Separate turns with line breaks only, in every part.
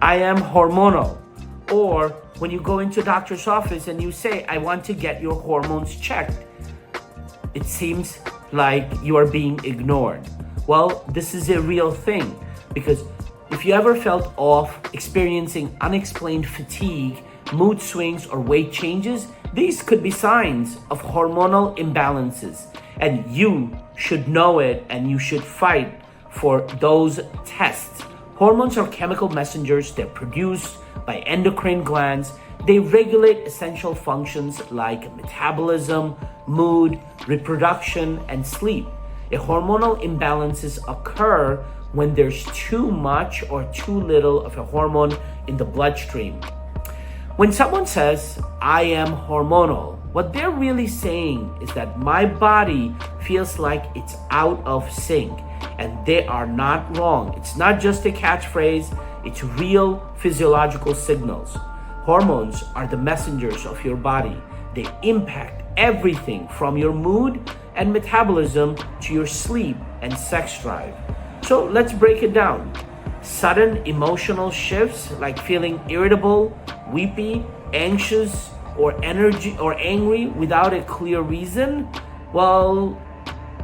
I am hormonal. Or when you go into a doctor's office and you say, I want to get your hormones checked, it seems like you are being ignored. Well, this is a real thing, because if you ever felt off, experiencing unexplained fatigue, mood swings, or weight changes, these could be signs of hormonal imbalances, and you should know it and you should fight for those tests. Hormones are chemical messengers. They're produced by endocrine glands. They regulate essential functions like metabolism, mood, reproduction, and sleep. Hormonal imbalances occur when there's too much or too little of a hormone in the bloodstream. When someone says, I am hormonal, what they're really saying is that my body feels like it's out of sync, and they are not wrong. It's not just a catchphrase, it's real physiological signals. Hormones are the messengers of your body. They impact everything from your mood and metabolism to your sleep and sex drive. So let's break it down. Sudden emotional shifts like feeling irritable, weepy, anxious, or angry without a clear reason, well,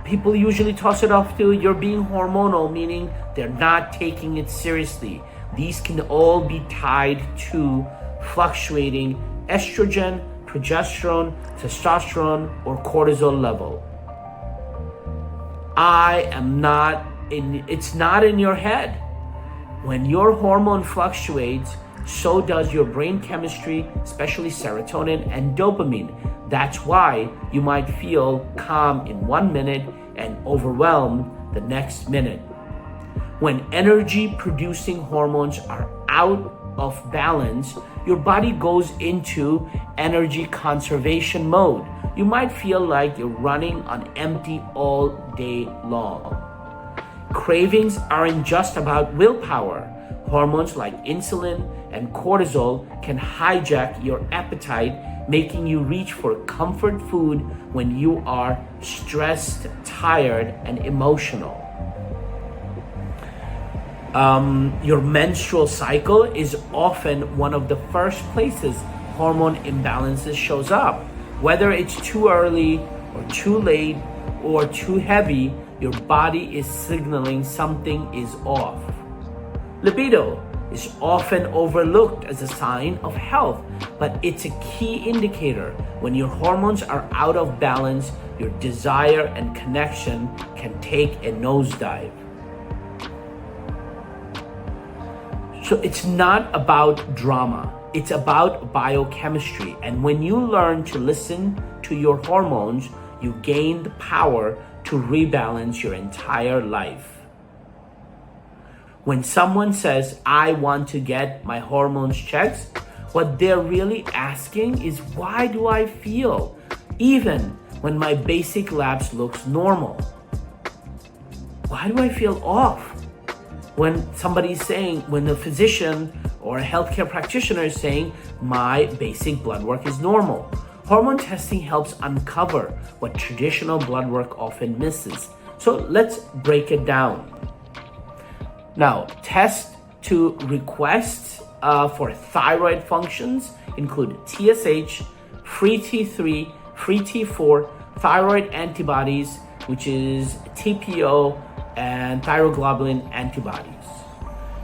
people usually toss it off to you're being hormonal, meaning they're not taking it seriously. These can all be tied to fluctuating estrogen, progesterone, testosterone, or cortisol level. It's not in your head. When your hormone fluctuates, so does your brain chemistry, especially serotonin and dopamine. That's why you might feel calm in 1 minute and overwhelmed the next minute. When energy producing hormones are out of balance, your body goes into energy conservation mode. You might feel like you're running on empty all day long. Cravings aren't just about willpower. Hormones like insulin and cortisol can hijack your appetite, making you reach for comfort food when you are stressed, tired, and emotional. Your menstrual cycle is often one of the first places hormone imbalances shows up. Whether it's too early or too late or too heavy, your body is signaling something is off. Libido is often overlooked as a sign of health, but it's a key indicator. When your hormones are out of balance, your desire and connection can take a nosedive. So it's not about drama, it's about biochemistry. And when you learn to listen to your hormones, you gain the power to rebalance your entire life. When someone says, I want to get my hormones checked, what they're really asking is, why do I feel even when my basic labs looks normal? Why do I feel off? When the physician or a healthcare practitioner is saying, my basic blood work is normal. Hormone testing helps uncover what traditional blood work often misses. So let's break it down. Now, tests to request for thyroid functions include TSH, free T3, free T4, thyroid antibodies, which is TPO, and thyroglobulin antibodies.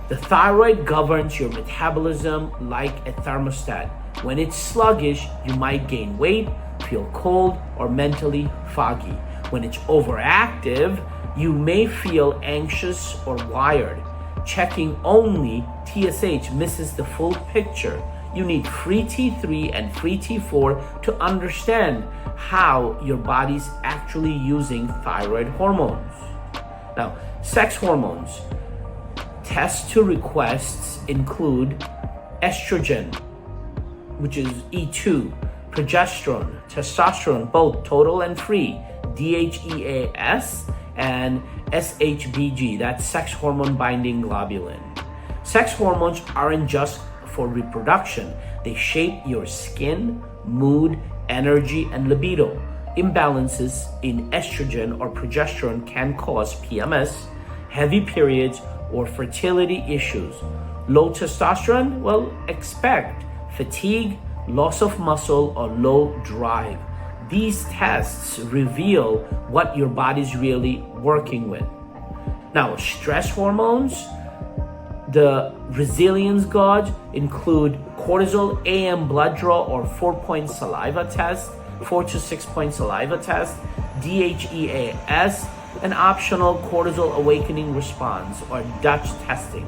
The thyroid governs your metabolism like a thermostat. When it's sluggish, you might gain weight, feel cold, or mentally foggy. When it's overactive, you may feel anxious or wired. Checking only TSH misses the full picture. You need free T3 and free T4 to understand how your body's actually using thyroid hormones. Now, sex hormones. Tests to requests include estrogen, which is E2, progesterone, testosterone, both total and free, DHEAS, and SHBG, that's sex hormone binding globulin. Sex hormones aren't just for reproduction. They shape your skin, mood, energy, and libido. Imbalances in estrogen or progesterone can cause PMS, heavy periods, or fertility issues. Low testosterone? Well, expect fatigue, loss of muscle, or low drive. These tests reveal what your body's really working with. Now, stress hormones, the resilience gauge include cortisol AM blood draw or 4-point saliva test, 4 to 6-point saliva test, DHEAS, an optional cortisol awakening response or Dutch testing.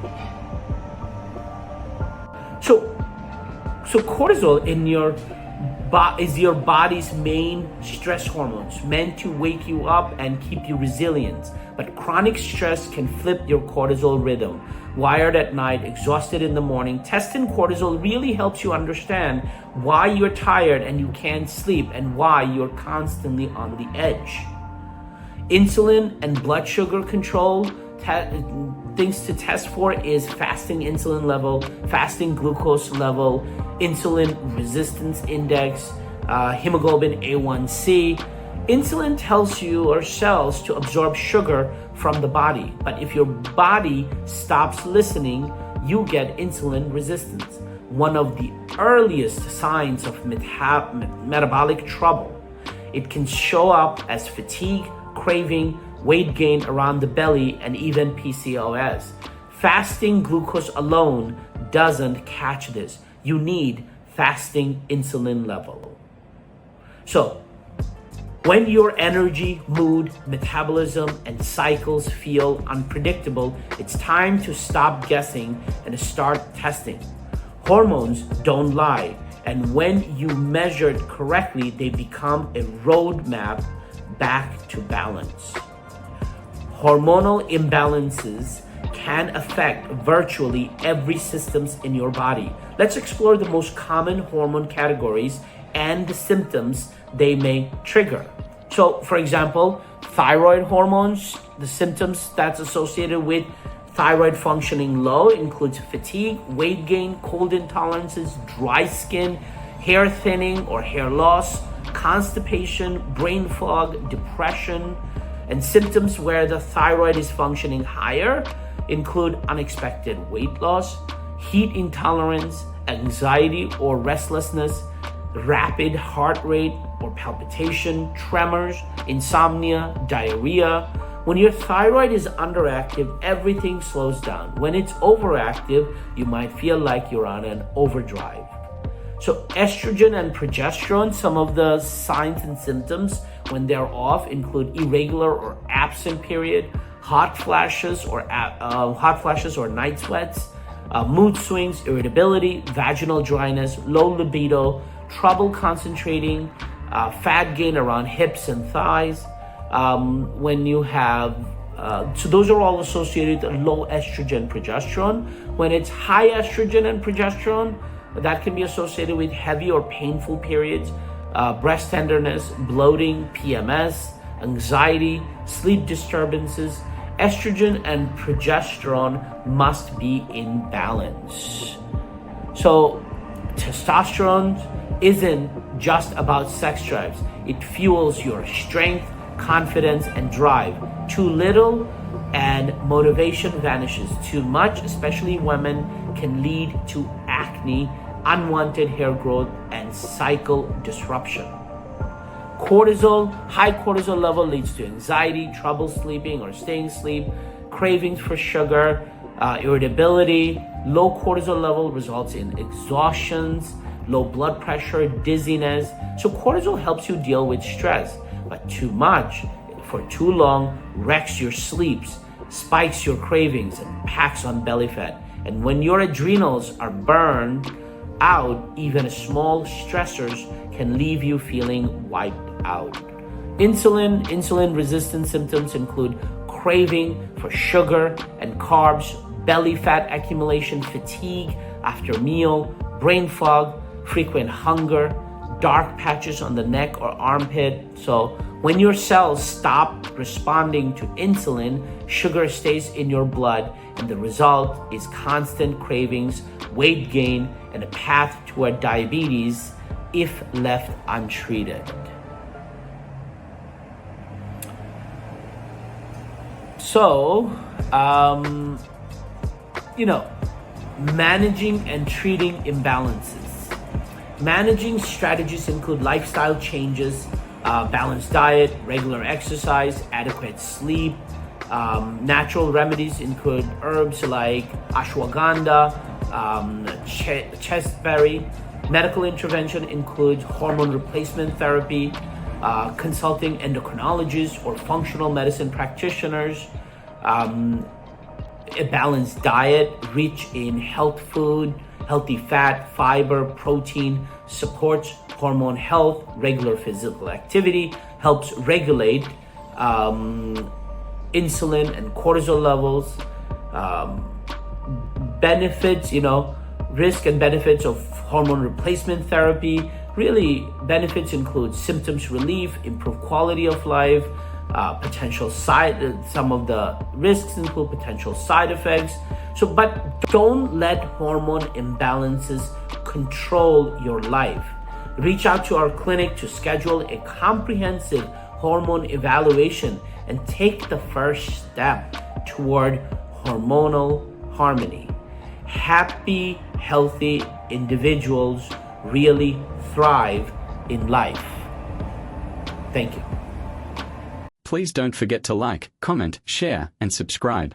So cortisol is your body's main stress hormones, meant to wake you up and keep you resilient. But chronic stress can flip your cortisol rhythm. Wired at night, exhausted in the morning. Testing cortisol really helps you understand why you're tired and you can't sleep and why you're constantly on the edge. Insulin and blood sugar control, things to test for is fasting insulin level, fasting glucose level, insulin resistance index, hemoglobin A1C. Insulin tells your cells to absorb sugar from the body, but if your body stops listening, you get insulin resistance, one of the earliest signs of metabolic trouble. It can show up as fatigue, craving, weight gain around the belly, and even PCOS. Fasting glucose alone doesn't catch this. You need fasting insulin level. So, when your energy, mood, metabolism, and cycles feel unpredictable, it's time to stop guessing and start testing. Hormones don't lie, and when you measure it correctly, they become a roadmap back to balance. Hormonal imbalances can affect virtually every systems in your body. Let's explore the most common hormone categories and the symptoms they may trigger. So, for example, thyroid hormones, the symptoms that's associated with thyroid functioning low includes fatigue, weight gain, cold intolerances, dry skin, hair thinning or hair loss, constipation, brain fog, depression. And symptoms where the thyroid is functioning higher include unexpected weight loss, heat intolerance, anxiety or restlessness, rapid heart rate or palpitation, tremors, insomnia, diarrhea. When your thyroid is underactive, everything slows down. When it's overactive, you might feel like you're on an overdrive. So estrogen and progesterone, some of the signs and symptoms when they're off include irregular or absent period, hot flashes or night sweats, mood swings, irritability, vaginal dryness, low libido, trouble concentrating, fat gain around hips and thighs. When you have, so those are all associated with low estrogen, progesterone. When it's high estrogen and progesterone, that can be associated with heavy or painful periods, breast tenderness, bloating, PMS, anxiety, sleep disturbances. Estrogen and progesterone must be in balance. So testosterone isn't just about sex drives. It fuels your strength, confidence, and drive. Too little and motivation vanishes. Too much, especially women, can lead to acne, unwanted hair growth, and cycle disruption. Cortisol, high cortisol level leads to anxiety, trouble sleeping or staying asleep, cravings for sugar, irritability. Low cortisol level results in exhaustions, low blood pressure, dizziness. So cortisol helps you deal with stress, but too much for too long wrecks your sleeps, spikes your cravings, and packs on belly fat. And when your adrenals are burned out, even small stressors can leave you feeling wiped out. Insulin resistance symptoms include craving for sugar and carbs, belly fat accumulation, fatigue after meal, brain fog, frequent hunger, dark patches on the neck or armpit. So when your cells stop responding to insulin, sugar stays in your blood, and the result is constant cravings, weight gain, and a path toward diabetes if left untreated. So, Managing and treating imbalances. Managing strategies include lifestyle changes, balanced diet, regular exercise, adequate sleep. Natural remedies include herbs like ashwagandha, chestberry. Medical intervention includes hormone replacement therapy, consulting endocrinologists or functional medicine practitioners. A balanced diet rich in healthy fat, fiber, protein, supports hormone health. Regular physical activity helps regulate insulin and cortisol levels. Benefits, risk and benefits of hormone replacement therapy. Really, benefits include symptoms relief, improved quality of life, some of the risks include potential side effects. But don't let hormone imbalances control your life. Reach out to our clinic to schedule a comprehensive hormone evaluation and take the first step toward hormonal harmony. Happy, healthy individuals really thrive in life. Thank you.
Please don't forget to like, comment, share, and subscribe.